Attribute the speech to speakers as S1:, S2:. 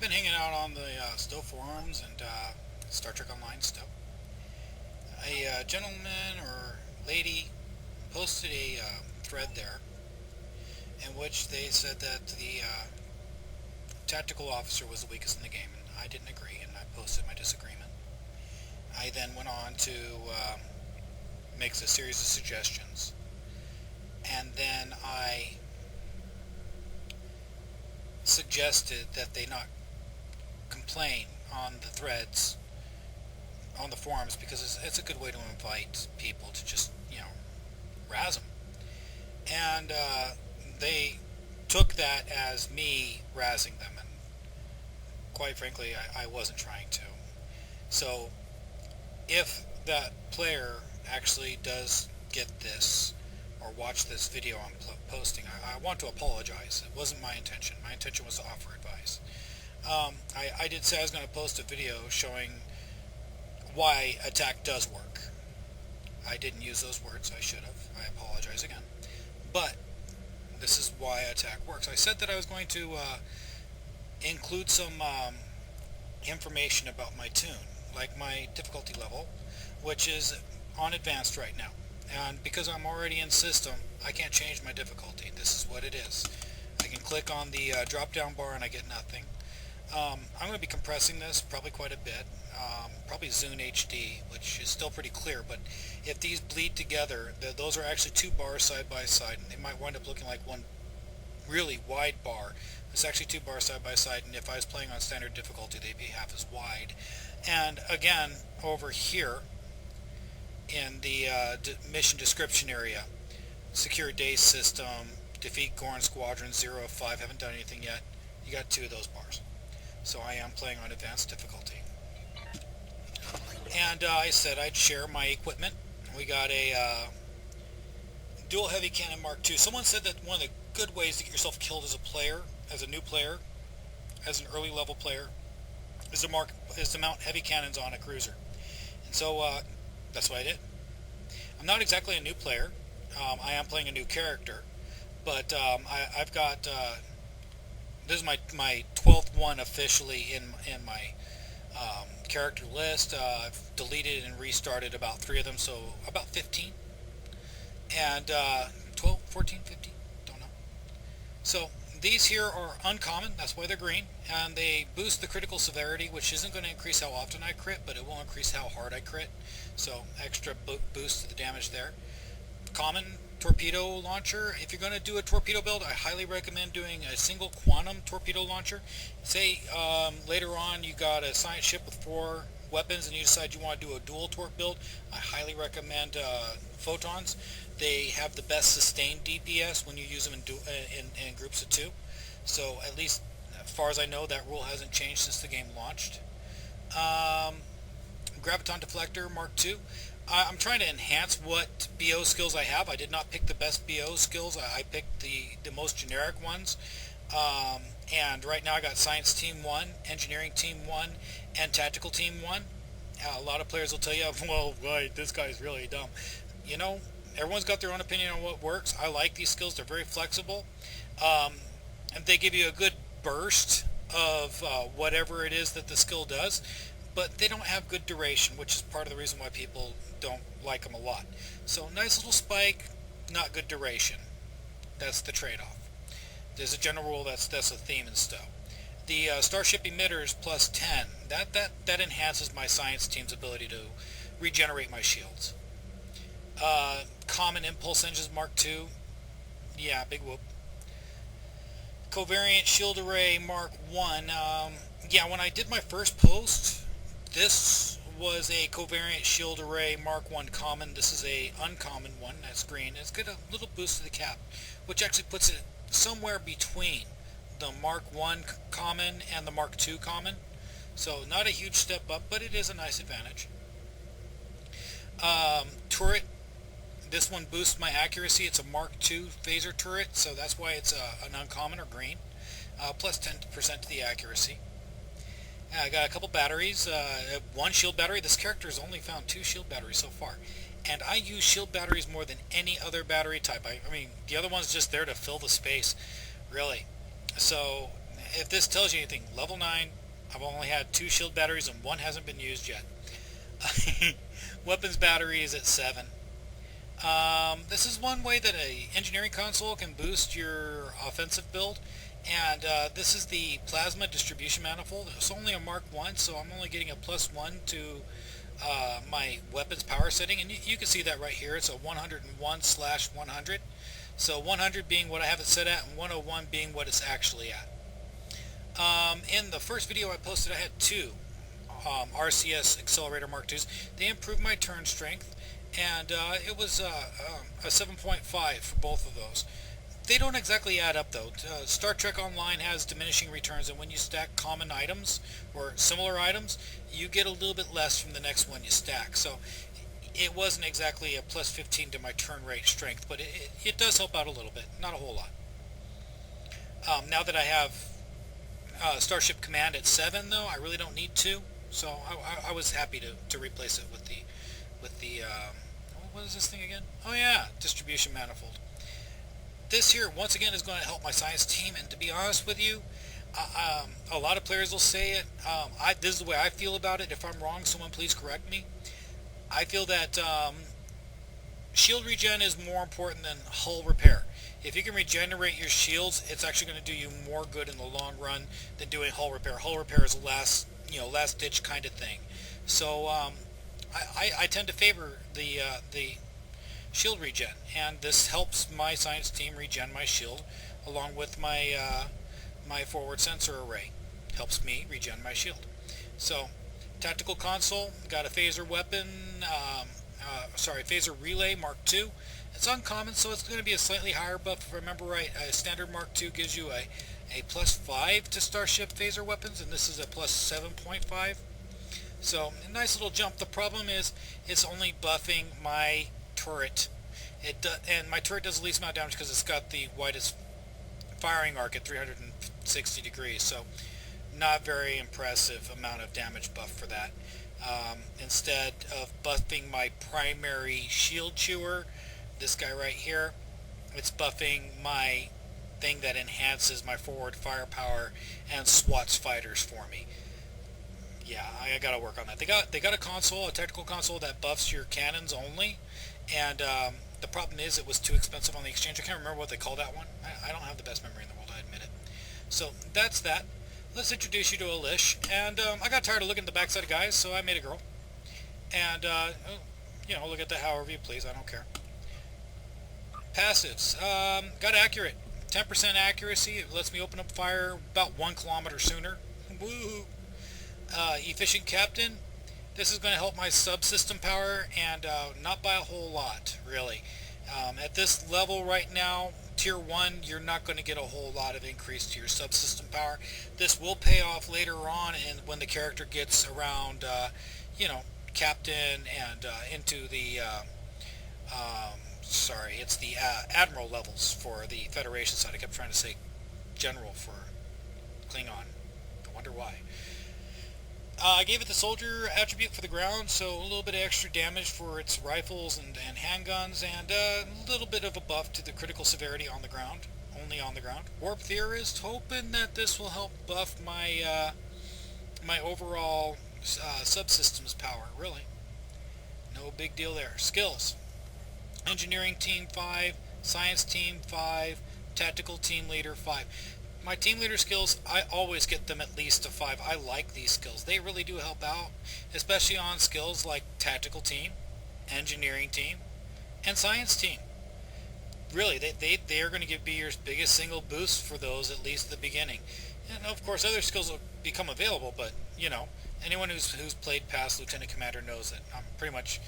S1: been hanging out on the STO forums and Star Trek Online stuff. A gentleman or lady posted a thread there in which they said that the tactical officer was the weakest in the game, and I didn't agree, and I posted my disagreement. I then went on to make a series of suggestions, and then I suggested that they not complain on the threads on the forums because it's a good way to invite people to just razz them, and they took that as me razzing them, and quite frankly I wasn't trying to. So if that player actually does get this or watch this video I'm posting, I want to apologize. It wasn't my intention. My intention was to offer advice. I did say I was going to post a video showing why attack does work. I didn't use those words. I should have. I apologize again. But this is why attack works. I said that I was going to include some information about my tune, like my difficulty level, which is on advanced right now. And because I'm already in system, I can't change my difficulty. This is what it is. I can click on the drop down bar and I get nothing. I'm going to be compressing this probably quite a bit, probably Zune HD, which is still pretty clear, but if these bleed together, those are actually two bars side by side, and they might wind up looking like one really wide bar. It's actually two bars side by side, and if I was playing on standard difficulty, they'd be half as wide. And again, over here in the mission description area, secure day system, defeat Gorn Squadron 0 of 5, haven't done anything yet. You got two of those bars. So I am playing on advanced difficulty. And I said I'd share my equipment. We got a dual heavy cannon Mark II. Someone said that one of the good ways to get yourself killed as a player, as a new player, as an early level player, is to mount heavy cannons on a cruiser. And so that's what I did. I'm not exactly a new player. I am playing a new character, but I've got this is my 12th one officially in my character list. I've deleted and restarted about 3 of them, so about 15. And 12, 14, 15, don't know. So these here are uncommon, that's why they're green, and they boost the critical severity, which isn't going to increase how often I crit, but it will increase how hard I crit. So extra boost to the damage there. Common torpedo launcher. If you're going to do a torpedo build, I highly recommend doing a single quantum torpedo launcher. Say later on you got a science ship with 4 weapons and you decide you want to do a dual torp build, I highly recommend photons. They have the best sustained DPS when you use them in groups of 2. So at least as far as I know, that rule hasn't changed since the game launched. Graviton deflector Mark II. I'm trying to enhance what BO skills I have. I did not pick the best BO skills. I picked the most generic ones. And right now I got Science Team 1, Engineering Team 1, and Tactical Team 1. A lot of players will tell you, well, right, this guy's really dumb. You know, everyone's got their own opinion on what works. I like these skills. They're very flexible. And they give you a good burst of whatever it is that the skill does. But they don't have good duration, which is part of the reason why people don't like them a lot. So nice little spike, not good duration. That's the trade-off. There's a general rule that's a theme and stuff. The Starship Emitters plus 10, that enhances my science team's ability to regenerate my shields. Common Impulse Engines Mark II, yeah, big whoop. Covariant Shield Array Mark I, yeah, when I did my first post, this was a Covariant Shield Array Mark I common. This is a uncommon one. That's green. It's got a little boost to the cap, which actually puts it somewhere between the Mark I common and the Mark II common. So not a huge step up, but it is a nice advantage. Turret. This one boosts my accuracy. It's a Mark II phaser turret, so that's why it's an uncommon or green. Plus 10% to the accuracy. I got a couple batteries, 1 shield battery. This character has only found 2 shield batteries so far. And I use shield batteries more than any other battery type. I mean, the other one's just there to fill the space, really. So, If this tells you anything, level 9, I've only had 2 shield batteries and 1 hasn't been used yet. Weapons battery is at 7. This is one way that a engineering console can boost your offensive build, and this is the plasma distribution manifold. It's only a Mark 1, so I'm only getting a +1 to my weapons power setting, and you can see that right here. It's a 101/100, so 100 being what I have it set at and 101 being what it's actually at. In the first video I posted, I had 2 RCS Accelerator Mark IIs. They improved my turn strength, and it was a 7.5 for both of those. They don't exactly add up though. Star Trek Online has diminishing returns, and when you stack common items or similar items, you get a little bit less from the next one you stack. So it wasn't exactly a +15 to my turn rate strength, but it does help out a little bit, not a whole lot. Now that I have Starship Command at 7 though, I really don't need to, so I was happy to replace it with the what is this thing again? Oh yeah, distribution manifold. This here once again is going to help my science team, and to be honest with you, a lot of players will say it. This is the way I feel about it. If I'm wrong, someone please correct me. I feel that shield regen is more important than hull repair. If you can regenerate your shields, it's actually going to do you more good in the long run than doing hull repair. Hull repair is a last ditch kind of thing. So I tend to favor the shield regen, and this helps my science team regen my shield along with my my forward sensor array. Helps me regen my shield. So tactical console, got a phaser weapon, phaser relay Mark II. It's uncommon, so it's going to be a slightly higher buff. If I remember right, a standard Mark II gives you a +5 to Starship phaser weapons, and this is a +7.5. So a nice little jump. The problem is it's only buffing my turret. And my turret does the least amount of damage because it's got the widest firing arc at 360 degrees. So not very impressive amount of damage buff for that. Instead of buffing my primary shield chewer, this guy right here, it's buffing my thing that enhances my forward firepower and swats fighters for me. Yeah, I gotta work on that. They got a console, a tactical console that buffs your cannons only, and the problem is it was too expensive on the exchange. I can't remember what they call that one. I don't have the best memory in the world, I admit it. So that's that. Let's introduce you to Alish, and I got tired of looking at the backside of guys, so I made a girl. And look at that however you please. I don't care. Passives. Got accurate. 10% accuracy. It lets me open up fire about 1 kilometer sooner. Woo! Efficient Captain. This is going to help my subsystem power, and not by a whole lot, really. At this level right now, Tier 1, you're not going to get a whole lot of increase to your subsystem power. This will pay off later on, and when the character gets around, Captain and into the, it's the Admiral levels for the Federation side. I kept trying to say General for Klingon. I wonder why. I gave it the soldier attribute for the ground, so a little bit of extra damage for its rifles and handguns, and a little bit of a buff to the critical severity on the ground, only on the ground. Warp Theorist, hoping that this will help buff my my overall subsystems power, really. No big deal there. Skills. Engineering Team 5, Science Team 5, Tactical Team Leader 5. My team leader skills, I always get them at least a 5. I like these skills. They really do help out, especially on skills like Tactical Team, Engineering Team, and Science Team. Really, they are going to be your biggest single boost for those, at least at the beginning. And of course, other skills will become available, but anyone who's played past Lieutenant Commander knows that I'm pretty much